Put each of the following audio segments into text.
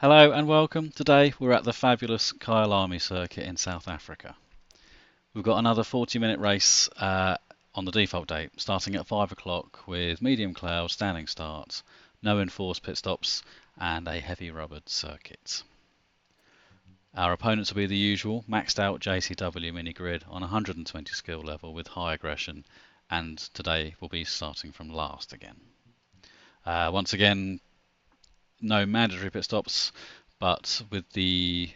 Hello and welcome. Today we're at the fabulous Kyalami circuit in South Africa. We've got another 40-minute race on the default date, starting at 5 o'clock with medium clouds, standing starts, no enforced pit stops and a heavy rubbered circuit. Our opponents will be the usual, maxed out JCW Mini Grid on 120 skill level with high aggression, and today we'll be starting from last again. Once again, no mandatory pit stops, but with the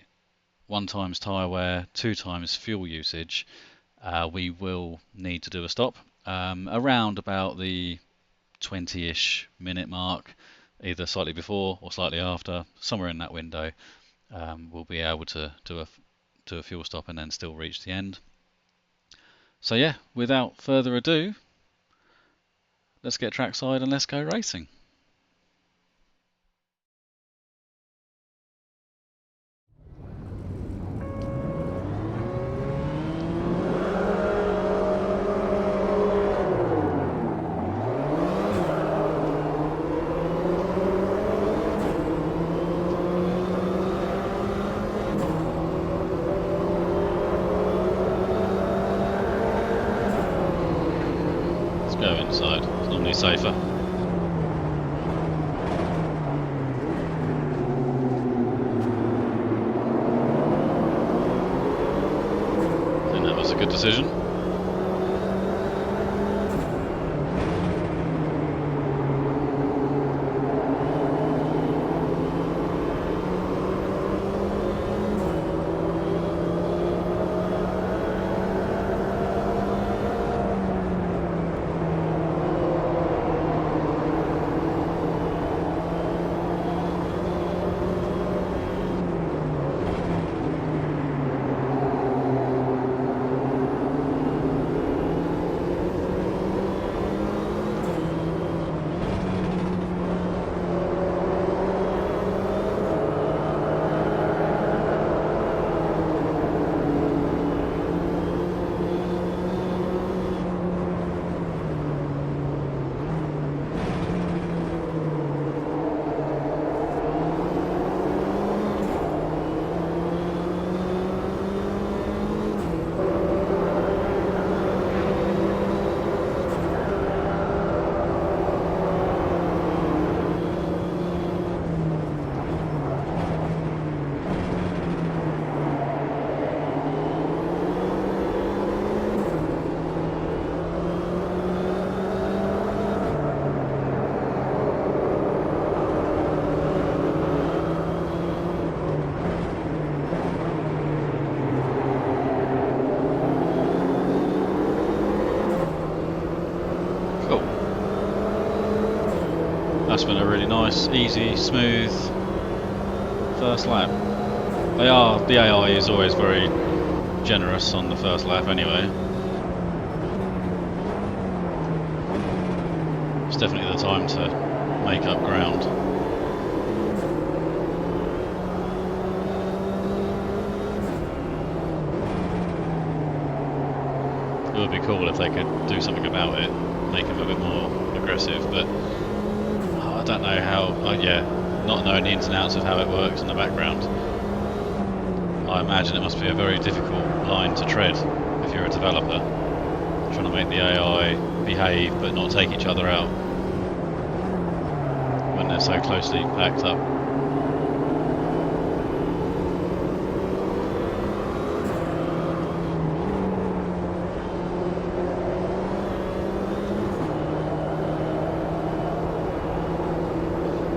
1 times tyre wear, 2 times fuel usage, we will need to do a stop around about the 20-ish minute mark, either slightly before or slightly after, somewhere in that window. We'll be able to do a fuel stop and then still reach the end. So yeah, without further ado, let's get trackside and let's go racing. Go inside, it's normally safer. I think that was a good decision. That's been a really nice, easy, smooth first lap. The AI is always very generous on the first lap anyway. It's definitely the time to make up ground. It would be cool if they could do something about it, make them a bit more aggressive, but I don't know how, not knowing the ins and outs of how it works in the background. I imagine it must be a very difficult line to tread if you're a developer, trying to make the AI behave but not take each other out when they're so closely packed up.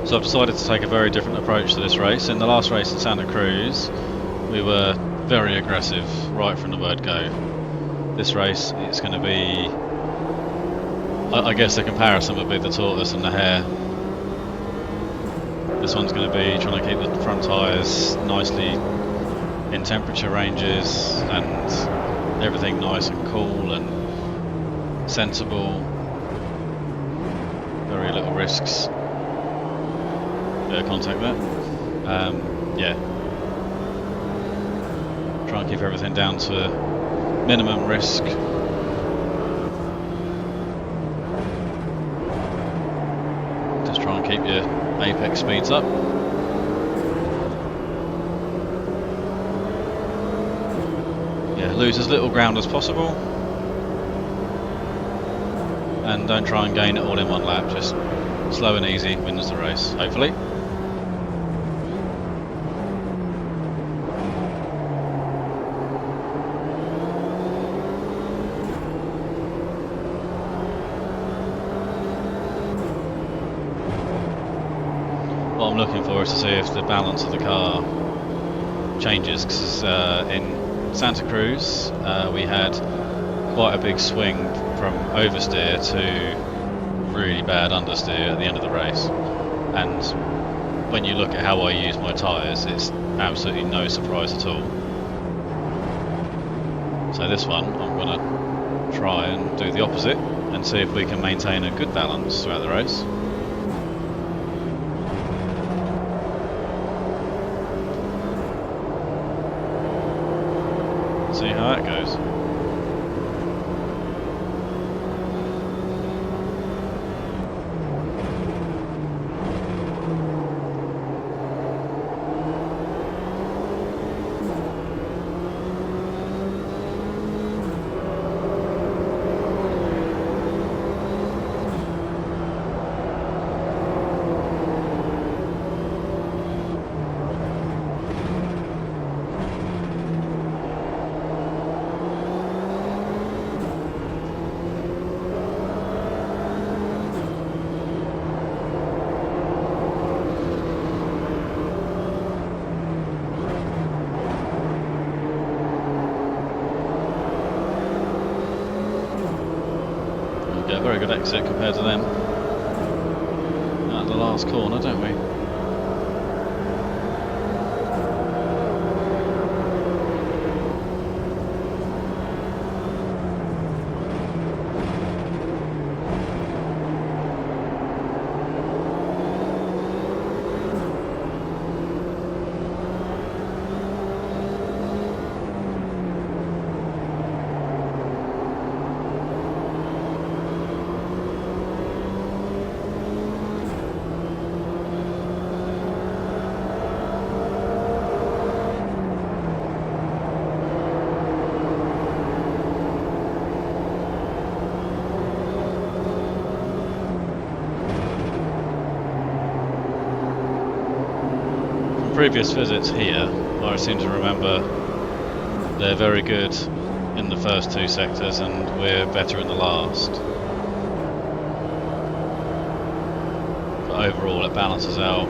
So I've decided to take a very different approach to this race. In the last race in Santa Cruz, we were very aggressive right from the word go. This race, it's going to be, I guess the comparison would be the tortoise and the hare. This one's going to be trying to keep the front tyres nicely in temperature ranges and everything nice and cool and sensible. Very little risks. Bit of contact there. Yeah. Try and keep everything down to minimum risk. Just try and keep your apex speeds up. lose as little ground as possible, and don't try and gain it all in one lap. Just slow and easy wins the race, hopefully. What I'm looking for is to see if the balance of the car changes, because in Santa Cruz we had quite a big swing from oversteer to really bad understeer at the end of the race, and when you look at how I use my tyres, it's absolutely no surprise at all. So this one I'm going to try and do the opposite and see if we can maintain a good balance throughout the race. See how that goes. Get a very good exit compared to them at the last corner, don't we? Previous visits here, I seem to remember they're very good in the first two sectors and we're better in the last. But overall it balances out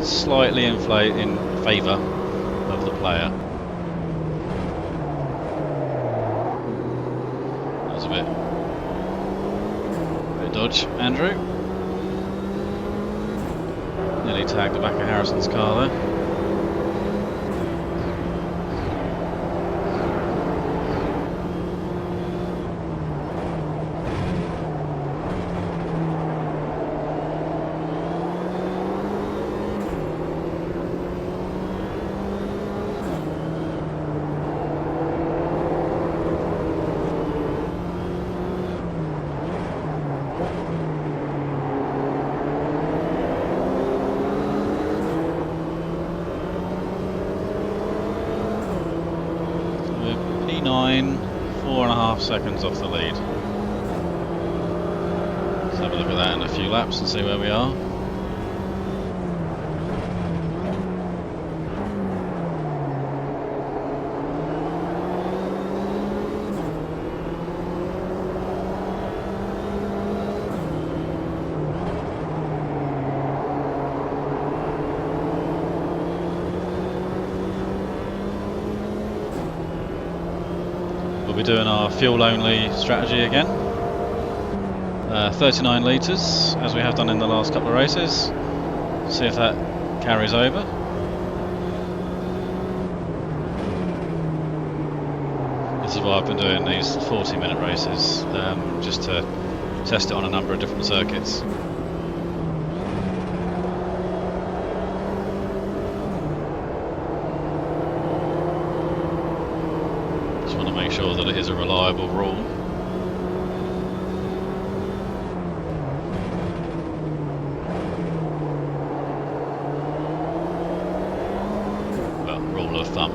slightly in favour of the player. That was a bit dodge, Andrew. Nearly tagged the back of Harrison's car there. P9, 4.5 seconds off the lead. Let's have a look at that in a few laps and see where we are. We're doing our fuel only strategy again. 39 litres as we have done in the last couple of races. See if that carries over. This is why I've been doing these 40-minute races, just to test it on a number of different circuits. Make sure that it is a reliable rule. Well, rule of thumb.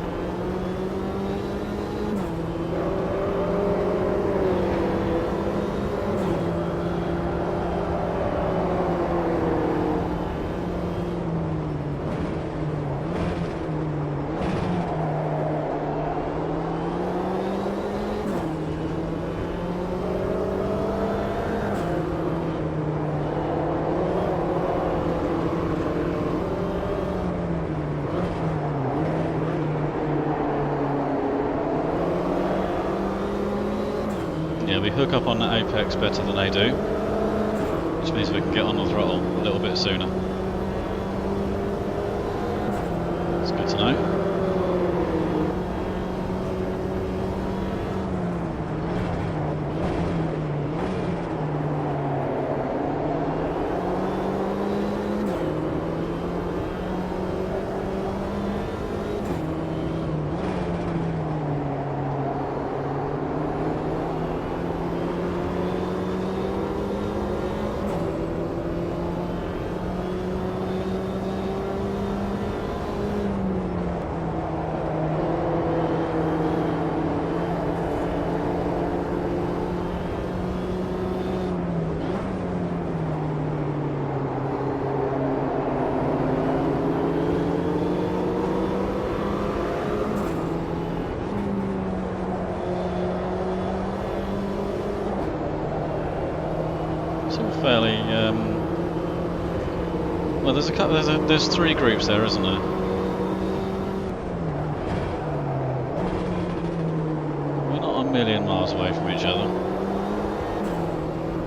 Yeah, we hook up on the apex better than they do, which means we can get on the throttle a little bit sooner. It's good to know. Fairly well. There's a couple. There's 3 groups there, isn't there? We're not a million miles away from each other.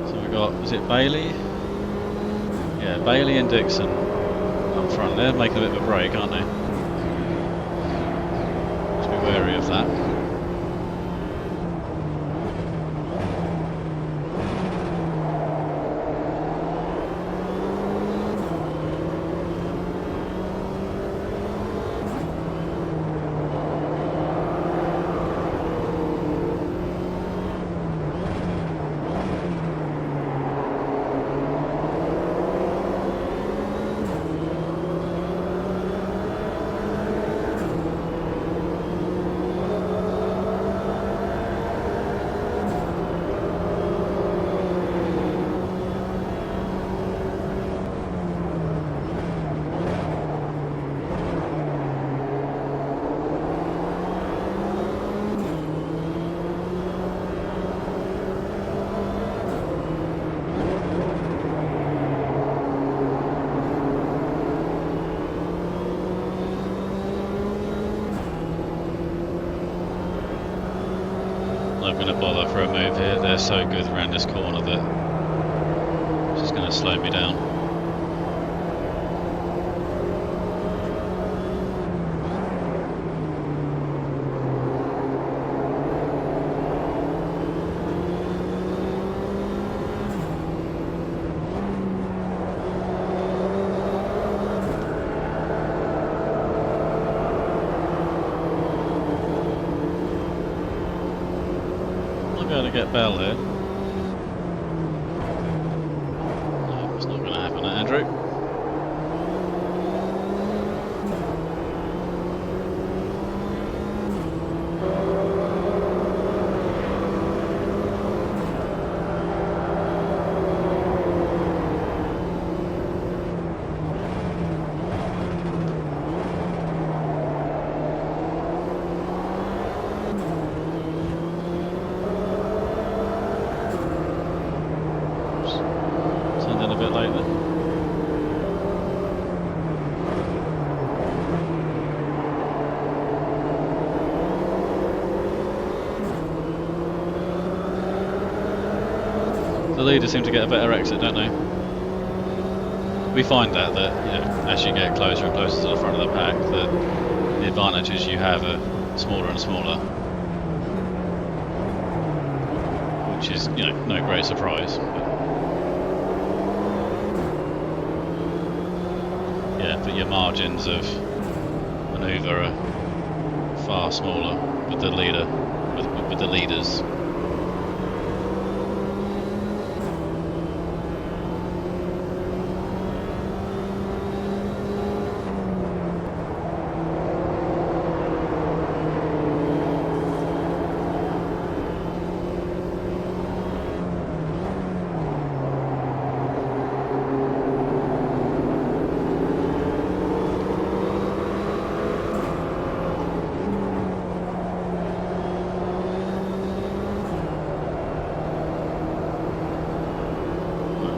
So we've got, is it Bailey? Yeah, Bailey and Dixon up front. They're making a bit of a break, aren't they? Just be wary of that. Not going to bother for a move here. They're so good around this corner that it's just going to slow me down. Going to get Bell here. No, it's not going to happen, Andrew. The leaders seem to get a better exit, don't they? We find that you know, as you get closer and closer to the front of the pack, that the advantages you have are smaller and smaller, which is, you know, no great surprise. But your margins of manoeuvre are far smaller with the leader, with the leaders.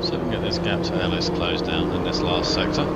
So we can get this gap to Ellis closed down in this last sector.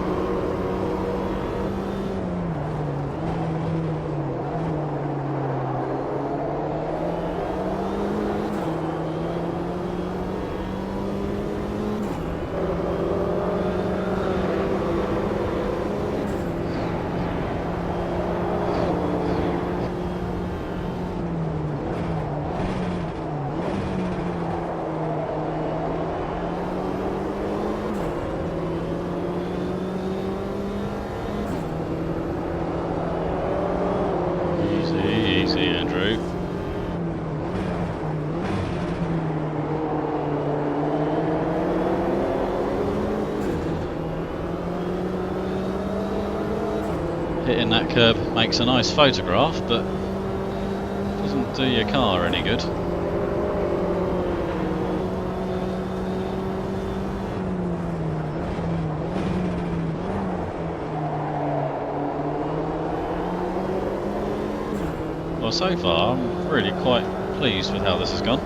hitting that curb makes a nice photograph, but doesn't do your car any good. Well, so far I'm really quite pleased with how this has gone.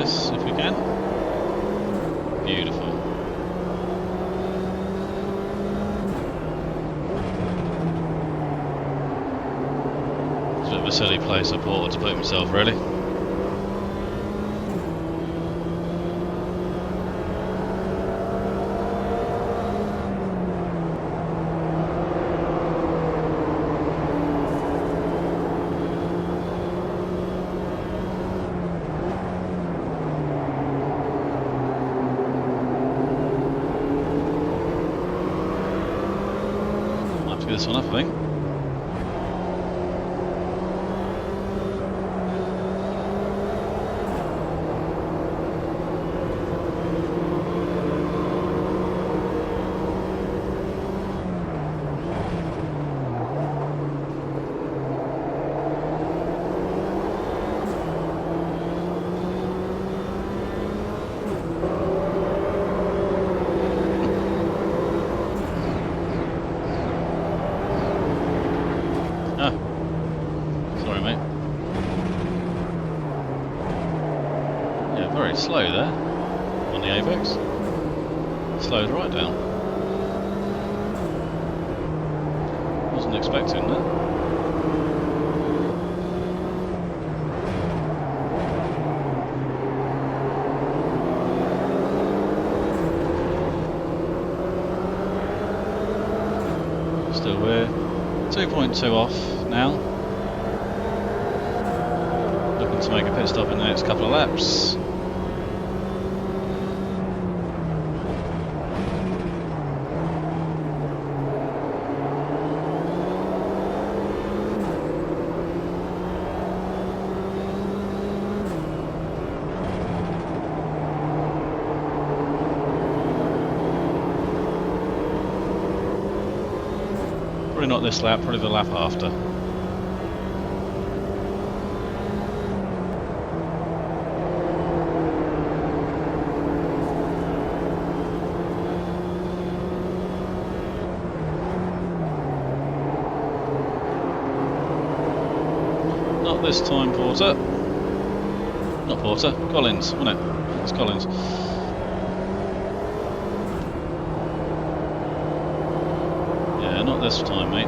If we can. Beautiful. It's a bit of a silly place for Porter to put himself, really. This one up, I think. Slow there on the AVEX. Slowed right down. Wasn't expecting that. Still we're 2.2 off now. Looking to make a pit stop in the next couple of laps. Probably not this lap, probably the lap after. Not this time, Porter. Not Porter, Collins, wasn't it? It's Collins. Not this time, mate.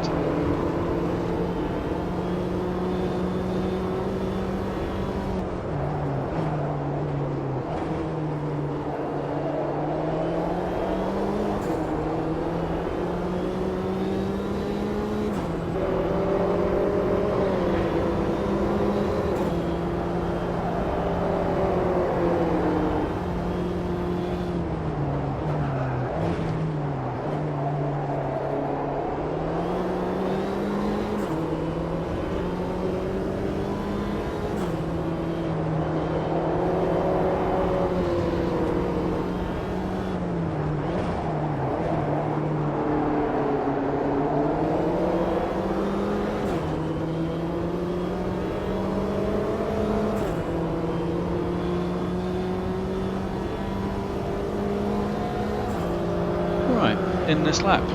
in this lap.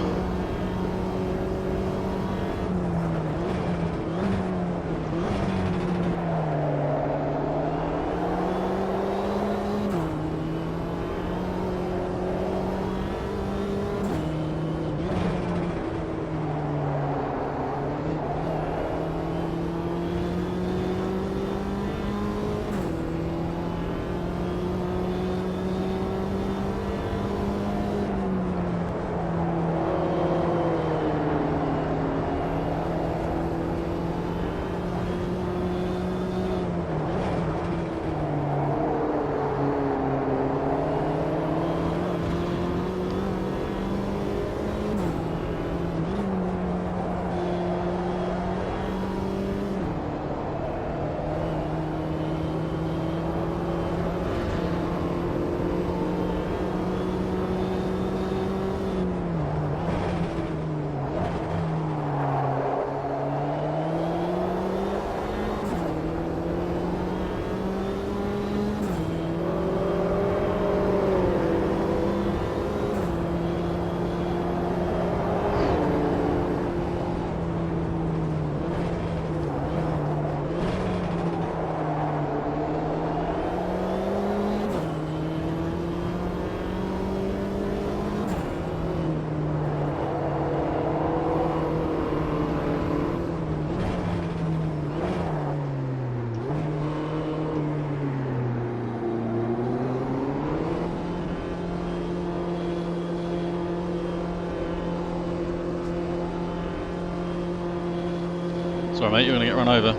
Sorry mate, you're going to get run over.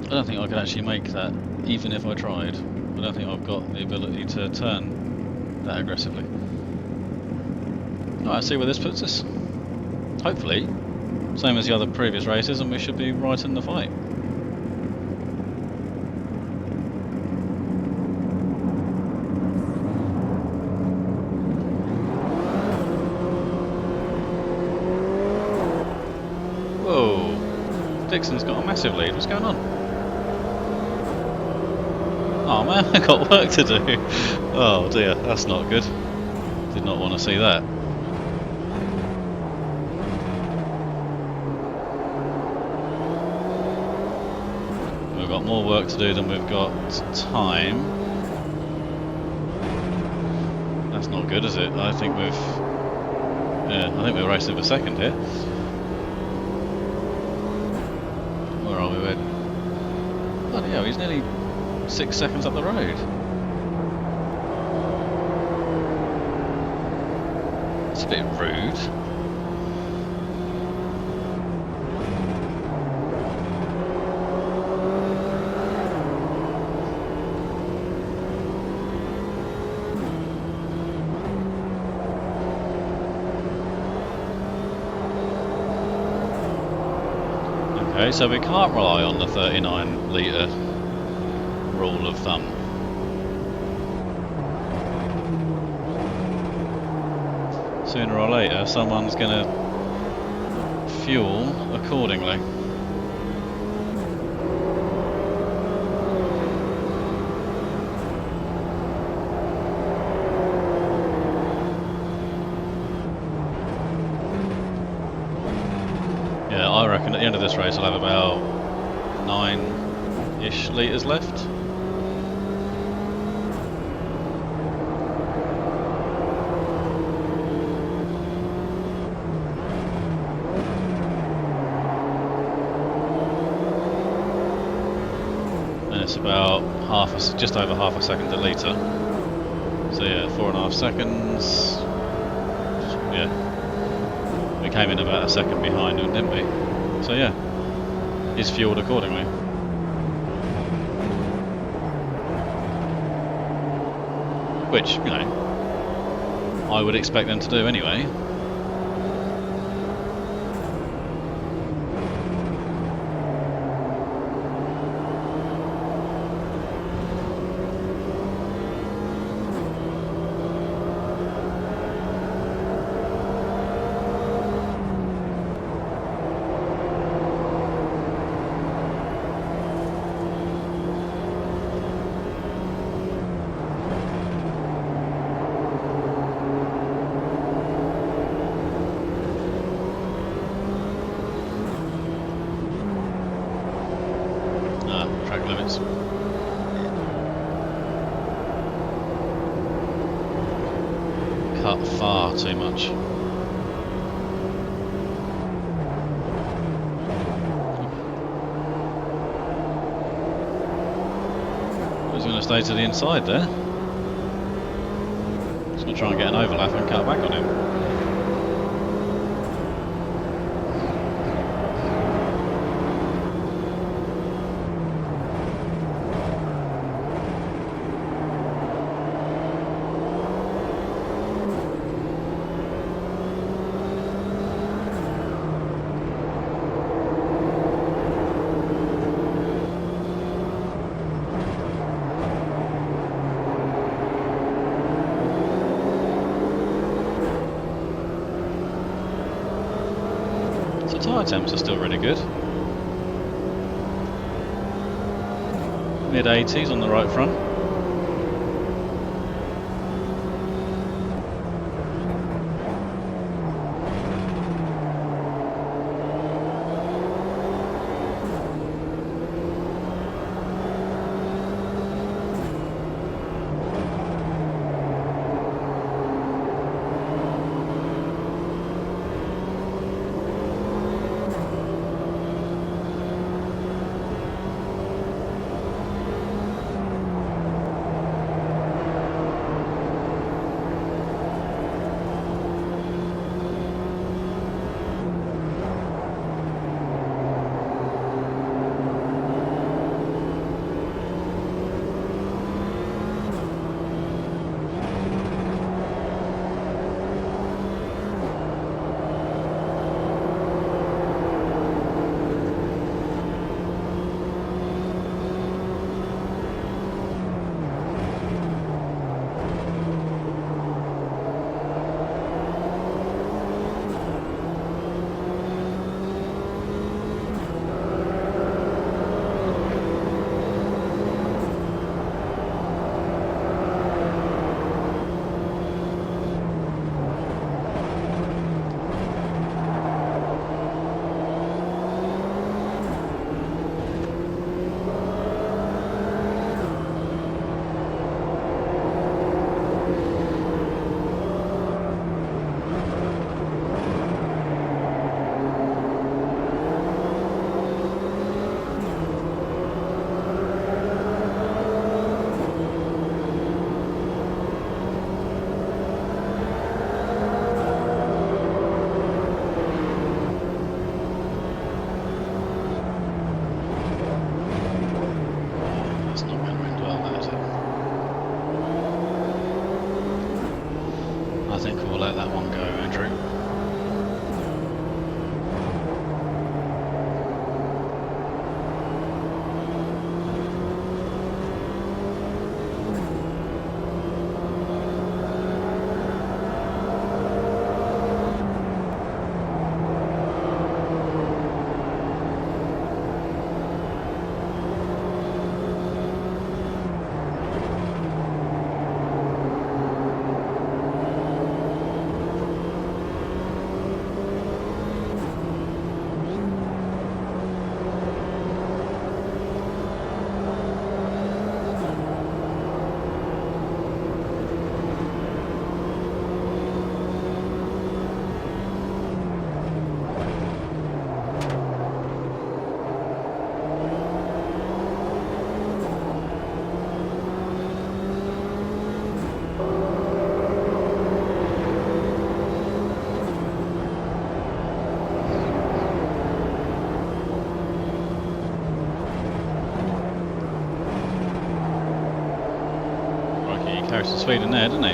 I don't think I could actually make that, even if I tried. I don't think I've got the ability to turn that aggressively. Alright, see where this puts us. Hopefully, same as the other previous races, and we should be right in the fight. Whoa, Dixon's got a massive lead. What's going on? Oh man, I got work to do. Oh dear, that's not good. Did not want to see that. We've got more work to do than we've got time. That's not good, is it? I think we're racing for second here. Where are we? Bloody hell, he's nearly 6 seconds up the road. It's a bit rude. Okay, so we can't rely on the 39 litre rule of thumb. Sooner or later, someone's going to fuel accordingly. Yeah, I reckon at the end of this race I'll have about 9-ish litres left. It's about just over half a second a litre. So yeah, 4.5 seconds. Yeah, we came in about a second behind him, didn't we? So yeah, he's fuelled accordingly. Which, you know, I would expect them to do anyway. cut far too much. He's going to stay to the inside there. He's going to try and get an overlap and cut back on him. Tyre temps are still really good. Mid 80s on the right front. I think we'll let that one go, Andrew. Carries some speed in there, doesn't he?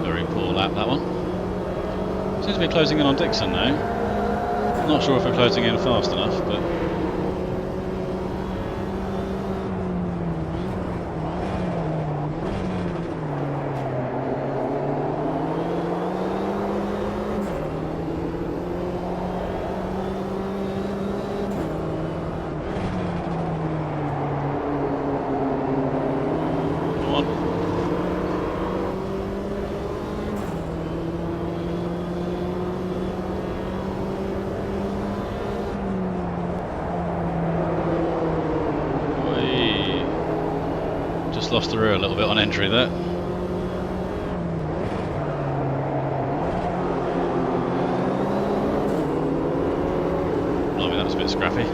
Very poor lap, that one. Seems to be closing in on Dixon now. Not sure if we're closing in fast enough, but Just lost the rear a little bit on entry there. Blimey, that was a bit scrappy.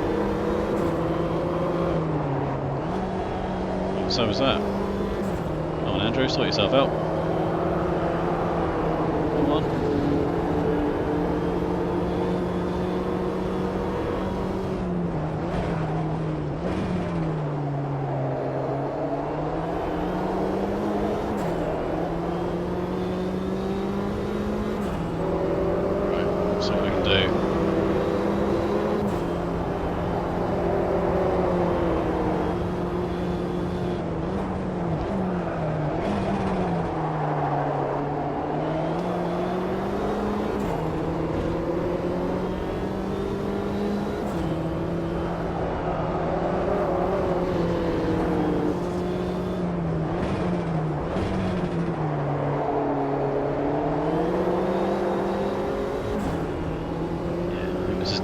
Well, so was that. Come on, Andrew, sort yourself out. Come on. See what we can do.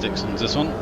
Dixon's this one.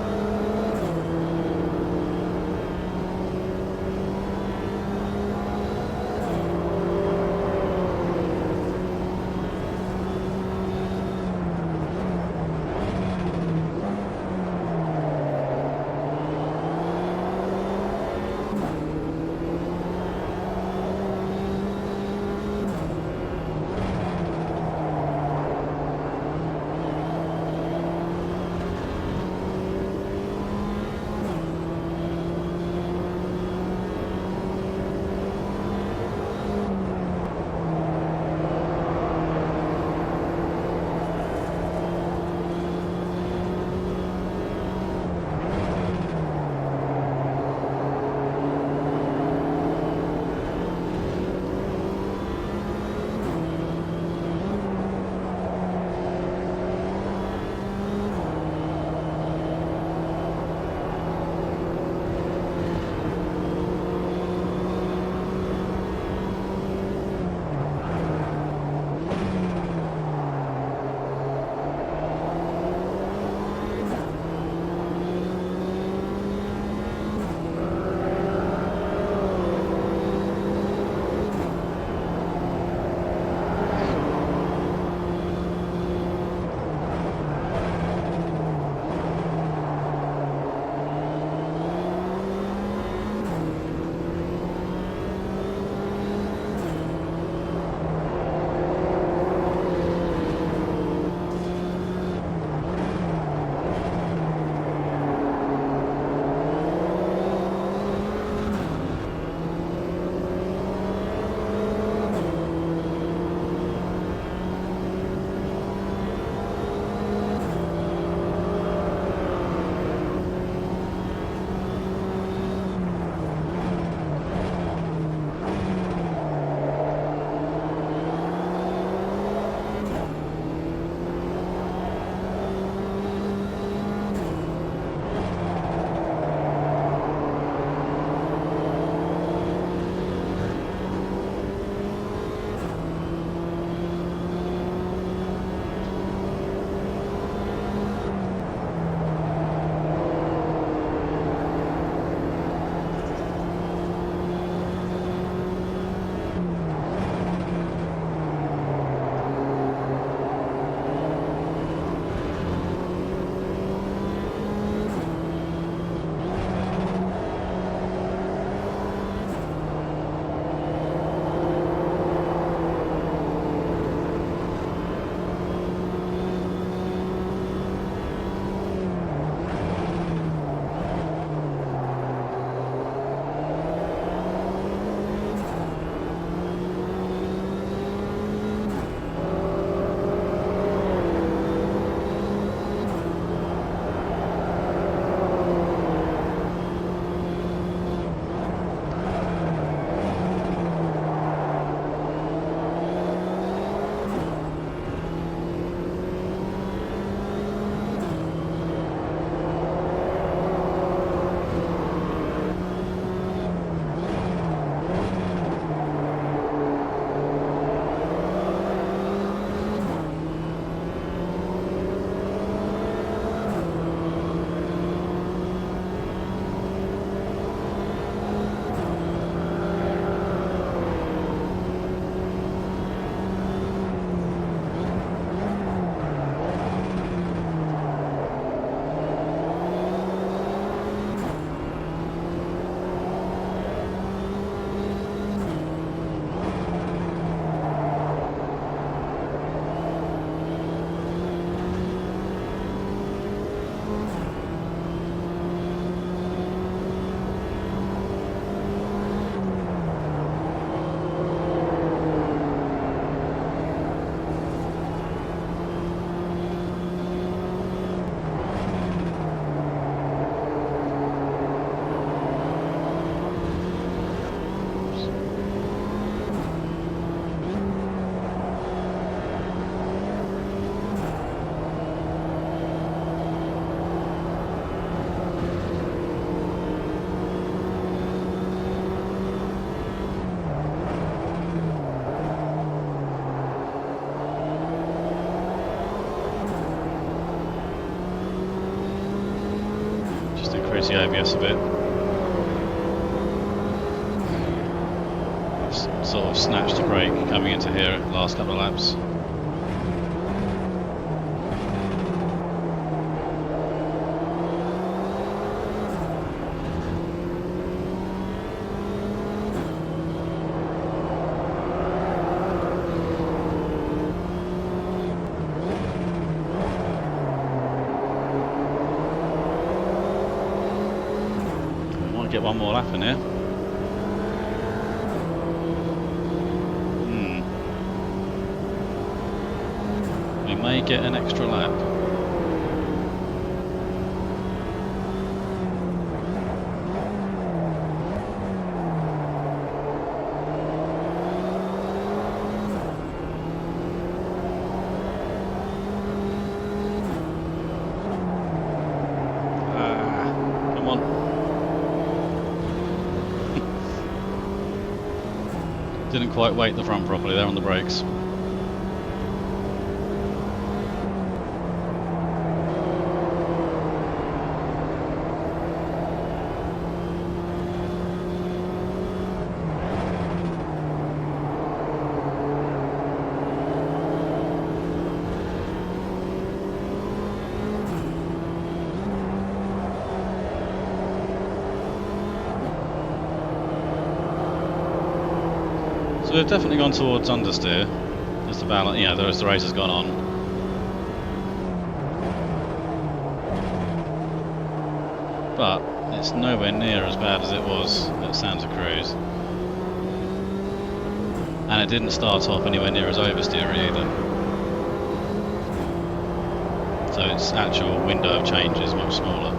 the ABS a bit. Sort of snatched a brake coming into here last couple of laps. Get one more lap in here. We may get an extra lap. Come on. Didn't quite weight the front properly there on the brakes. So we've definitely gone towards understeer, just to balance, as the race has gone on. But it's nowhere near as bad as it was at Santa Cruz. And it didn't start off anywhere near as oversteery either. So its actual window of change is much smaller.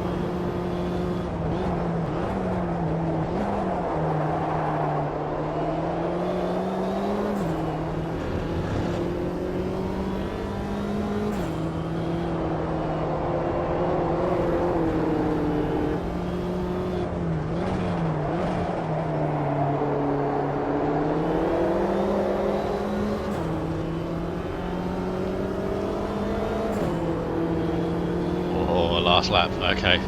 Last lap, okay.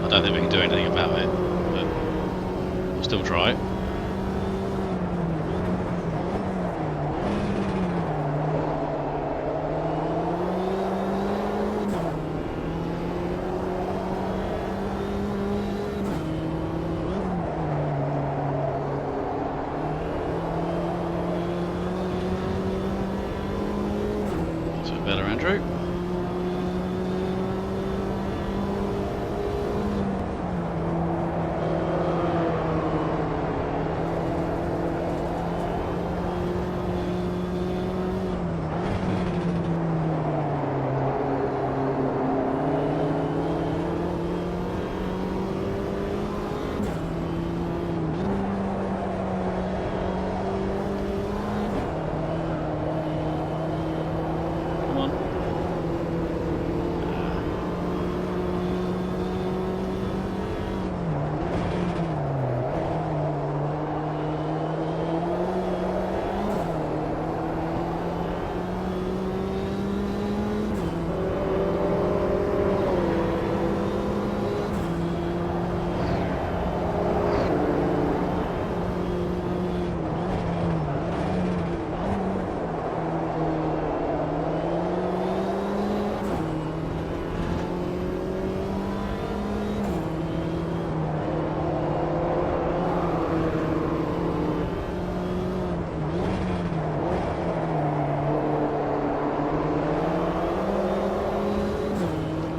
I don't think we can do anything about it, but we'll still try it. That's a bit better, Andrew.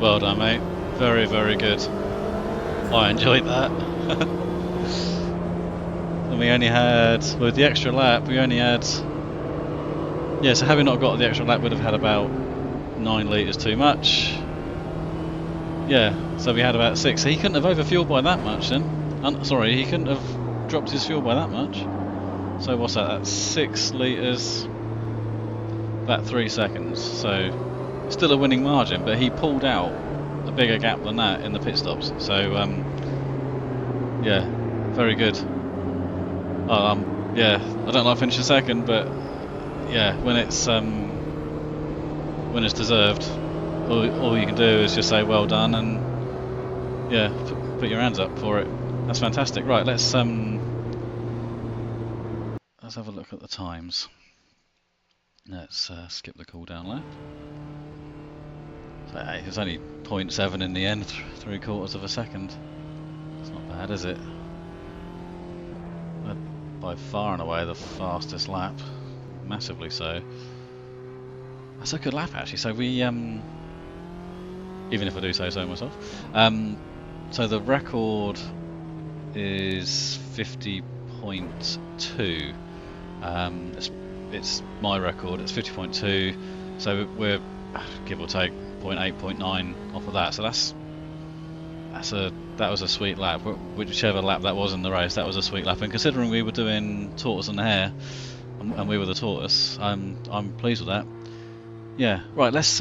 Well done, mate. Very, very good. I enjoyed that. And we only had, with the extra lap, we only had, yeah, so having not got the extra lap, would have had about 9 litres too much. Yeah, so we had about 6. So he couldn't have overfueled by that much then. Sorry, he couldn't have dropped his fuel by that much. So what's that? That's 6 litres, about 3 seconds. So still a winning margin, but he pulled out a bigger gap than that in the pit stops. So yeah, very good. Yeah, I don't like finishing second, but yeah, when it's deserved, all you can do is just say well done and yeah, put your hands up for it. That's fantastic. Right, let's have a look at the times. Let's skip the cool down lap. So, hey, it's only 0.7 in the end, 3/4 of a second. It's not bad, is it? By far and away the fastest lap, massively so. That's a good lap actually. So we, even if I do say so myself, so the record is 50.2. It's my record. It's 50.2. So we're give or take 0.8, 0.9 off of that. So that was a sweet lap. Whichever lap that was in the race, that was a sweet lap. And considering we were doing tortoise and hare, and we were the tortoise, I'm pleased with that. Yeah. Right. Let's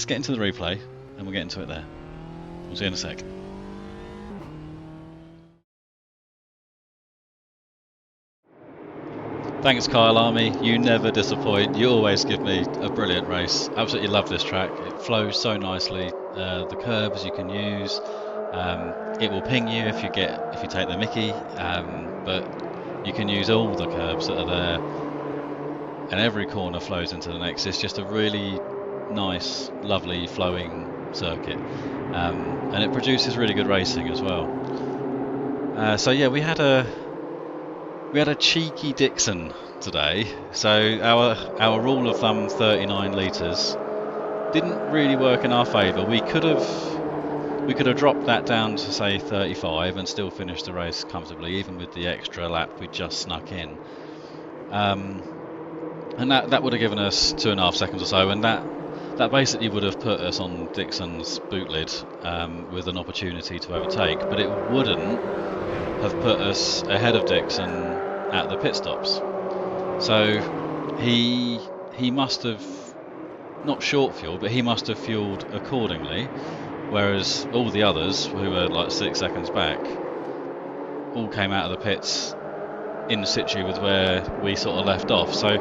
get into the replay, and we'll get into it there. We'll see you in a sec. Thanks Kyalami, you never disappoint, you always give me a brilliant race. Absolutely love this track, it flows so nicely, the curbs you can use, it will ping you if you take the mickey, but you can use all the curbs that are there, and every corner flows into the next. It's just a really nice, lovely flowing circuit, and it produces really good racing as well. So yeah, we had a cheeky Dixon today, so our rule of thumb 39 litres didn't really work in our favour. We could have dropped that down to say 35 and still finished the race comfortably, even with the extra lap we just snuck in. And that would have given us 2.5 seconds or so, and that basically would have put us on Dixon's boot lid with an opportunity to overtake, but it wouldn't have put us ahead of Dixon at the pit stops. So he must have, not short fueled, but he must have fueled accordingly, whereas all the others, who were like 6 seconds back, all came out of the pits in situ with where we sort of left off. So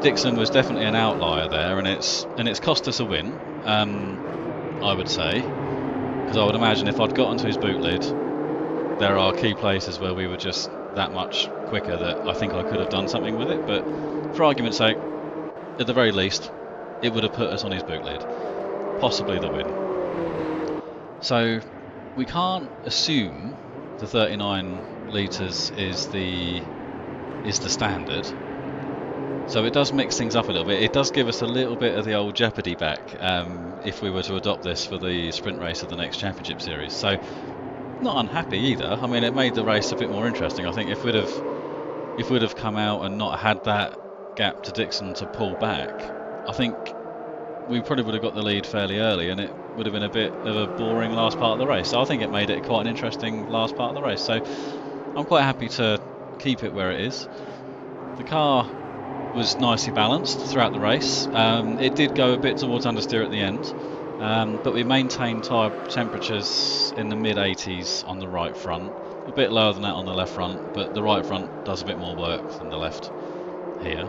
Dixon was definitely an outlier there, and it's cost us a win, I would say, because I would imagine if I'd got onto his boot lid, there are key places where we were just that much quicker that I think I could have done something with it, but for argument's sake, at the very least, it would have put us on his boot lid, possibly the win. So we can't assume the 39 litres is the standard. So it does mix things up a little bit. It does give us a little bit of the old Jeopardy back if we were to adopt this for the sprint race of the next championship series. So not unhappy either. I mean, it made the race a bit more interesting. I think if we'd have come out and not had that gap to Dixon to pull back, I think we probably would have got the lead fairly early, and it would have been a bit of a boring last part of the race. So I think it made it quite an interesting last part of the race. So I'm quite happy to keep it where it is. The car was nicely balanced throughout the race. It did go a bit towards understeer at the end, but we maintained tyre temperatures in the mid-80s on the right front, a bit lower than that on the left front, but the right front does a bit more work than the left here.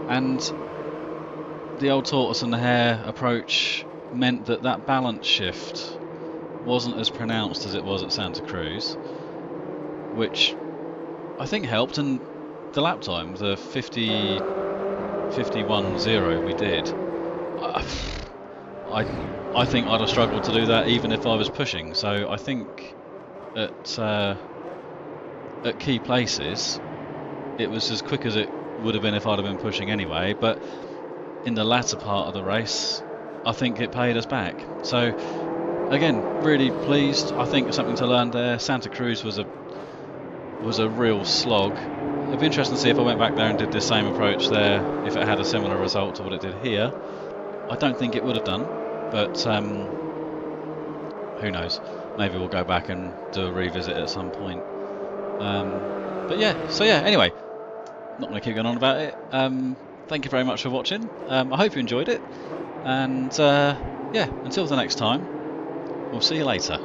And the old tortoise and the hare approach meant that balance shift wasn't as pronounced as it was at Santa Cruz, which I think helped, and the lap time, the 51.0 we did, I think I'd have struggled to do that even if I was pushing. So I think at key places it was as quick as it would have been if I'd have been pushing anyway, but in the latter part of the race I think it paid us back. So again, really pleased. I think something to learn there. Santa Cruz was a real slog. It'd be interesting to see if I went back there and did the same approach there, if it had a similar result to what it did here. I don't think it would have done, but who knows? Maybe we'll go back and do a revisit at some point. But yeah, so yeah, anyway, not going to keep going on about it. Thank you very much for watching. I hope you enjoyed it, and yeah, until the next time, we'll see you later.